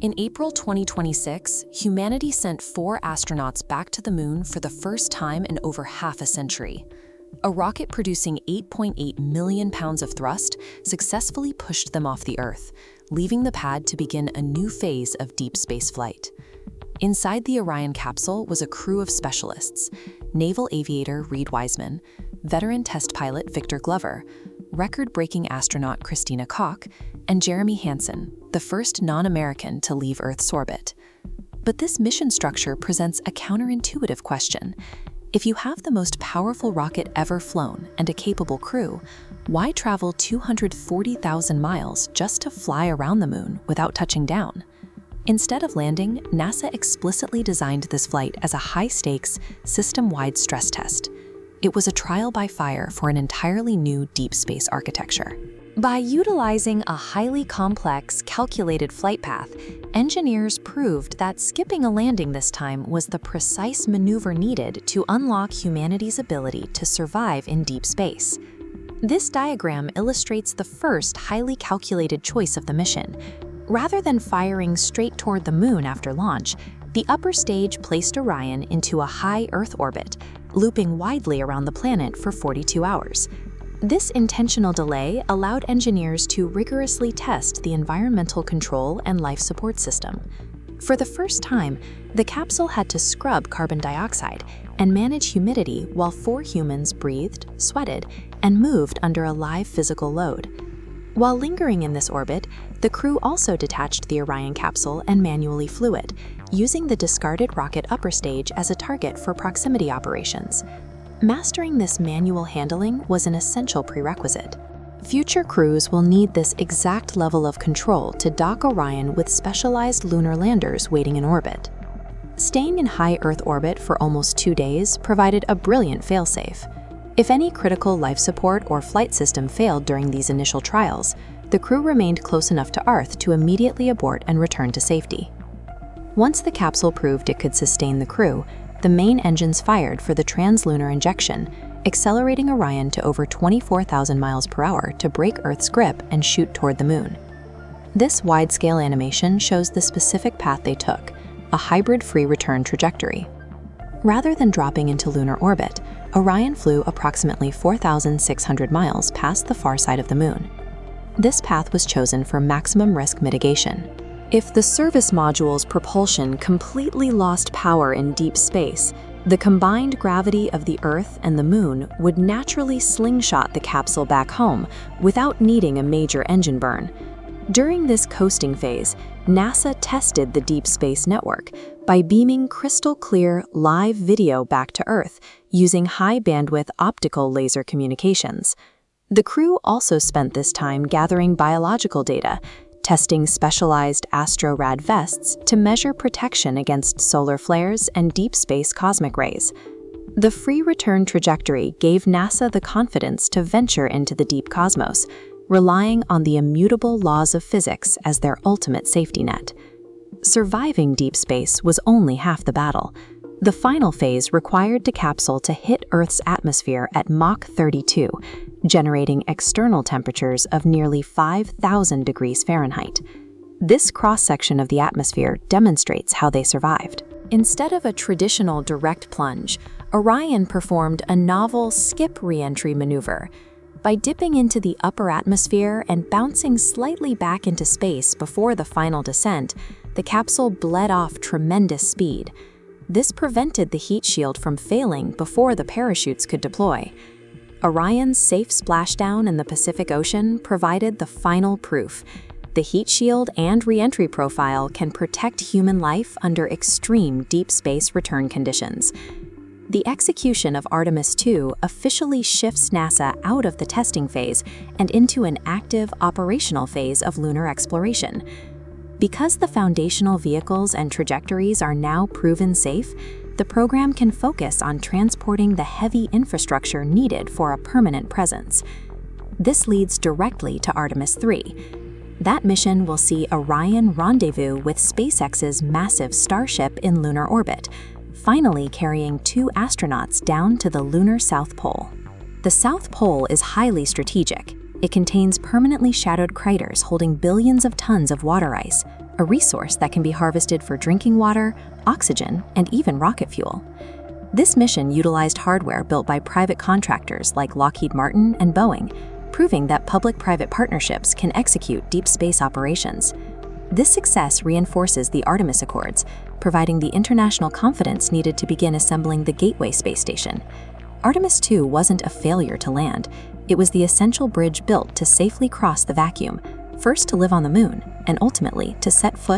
In April 2026, humanity sent 4 astronauts back to the moon for the first time in over half a century. A rocket producing 8.8 million pounds of thrust successfully pushed them off the Earth, leaving the pad to begin a new phase of deep space flight. Inside the Orion capsule was a crew of specialists: naval aviator Reed Wiseman, veteran test pilot Victor Glover, record-breaking astronaut Christina Koch, and Jeremy Hansen, the first non-American to leave Earth's orbit. But this mission structure presents a counterintuitive question. If you have the most powerful rocket ever flown and a capable crew, why travel 240,000 miles just to fly around the moon without touching down? Instead of landing, NASA explicitly designed this flight as a high-stakes, system-wide stress test. It was a trial by fire for an entirely new deep space architecture. By utilizing a highly complex, calculated flight path, engineers proved that skipping a landing this time was the precise maneuver needed to unlock humanity's ability to survive in deep space. This diagram illustrates the first highly calculated choice of the mission. Rather than firing straight toward the moon after launch, the upper stage placed Orion into a high Earth orbit, looping widely around the planet for 42 hours. This intentional delay allowed engineers to rigorously test the environmental control and life support system. For the first time, the capsule had to scrub carbon dioxide and manage humidity while 4 humans breathed, sweated, and moved under a live physical load. While lingering in this orbit, the crew also detached the Orion capsule and manually flew it, using the discarded rocket upper stage as a target for proximity operations. Mastering this manual handling was an essential prerequisite. Future crews will need this exact level of control to dock Orion with specialized lunar landers waiting in orbit. Staying in high Earth orbit for almost 2 days provided a brilliant failsafe. If any critical life support or flight system failed during these initial trials, the crew remained close enough to Earth to immediately abort and return to safety. Once the capsule proved it could sustain the crew, the main engines fired for the translunar injection, accelerating Orion to over 24,000 miles per hour to break Earth's grip and shoot toward the moon. This wide-scale animation shows the specific path they took, a hybrid free return trajectory. Rather than dropping into lunar orbit, Orion flew approximately 4,600 miles past the far side of the moon. This path was chosen for maximum risk mitigation. If the service module's propulsion completely lost power in deep space, the combined gravity of the Earth and the Moon would naturally slingshot the capsule back home without needing a major engine burn. During this coasting phase, NASA tested the Deep Space Network by beaming crystal-clear live video back to Earth using high-bandwidth optical laser communications. The crew also spent this time gathering biological data, testing specialized astro-rad vests to measure protection against solar flares and deep space cosmic rays. The free return trajectory gave NASA the confidence to venture into the deep cosmos, relying on the immutable laws of physics as their ultimate safety net. Surviving deep space was only half the battle. The final phase required the capsule to hit Earth's atmosphere at Mach 32, generating external temperatures of nearly 5,000 degrees Fahrenheit. This cross-section of the atmosphere demonstrates how they survived. Instead of a traditional direct plunge, Orion performed a novel skip re-entry maneuver. By dipping into the upper atmosphere and bouncing slightly back into space before the final descent, the capsule bled off tremendous speed. This prevented the heat shield from failing before the parachutes could deploy. Orion's safe splashdown in the Pacific Ocean provided the final proof. The heat shield and re-entry profile can protect human life under extreme deep space return conditions. The execution of Artemis II officially shifts NASA out of the testing phase and into an active operational phase of lunar exploration. Because the foundational vehicles and trajectories are now proven safe, the program can focus on transporting the heavy infrastructure needed for a permanent presence. This leads directly to Artemis III. That mission will see Orion rendezvous with SpaceX's massive Starship in lunar orbit, finally carrying 2 astronauts down to the lunar South Pole. The South Pole is highly strategic. It contains permanently shadowed craters holding billions of tons of water ice. a resource that can be harvested for drinking water, oxygen, and even rocket fuel. This mission utilized hardware built by private contractors like Lockheed Martin and Boeing, proving that public-private partnerships can execute deep space operations. This success reinforces the Artemis Accords, providing the international confidence needed to begin assembling the Gateway space station. Artemis II wasn't a failure to land. It was the essential bridge built to safely cross the vacuum, first to live on the moon, and ultimately to set foot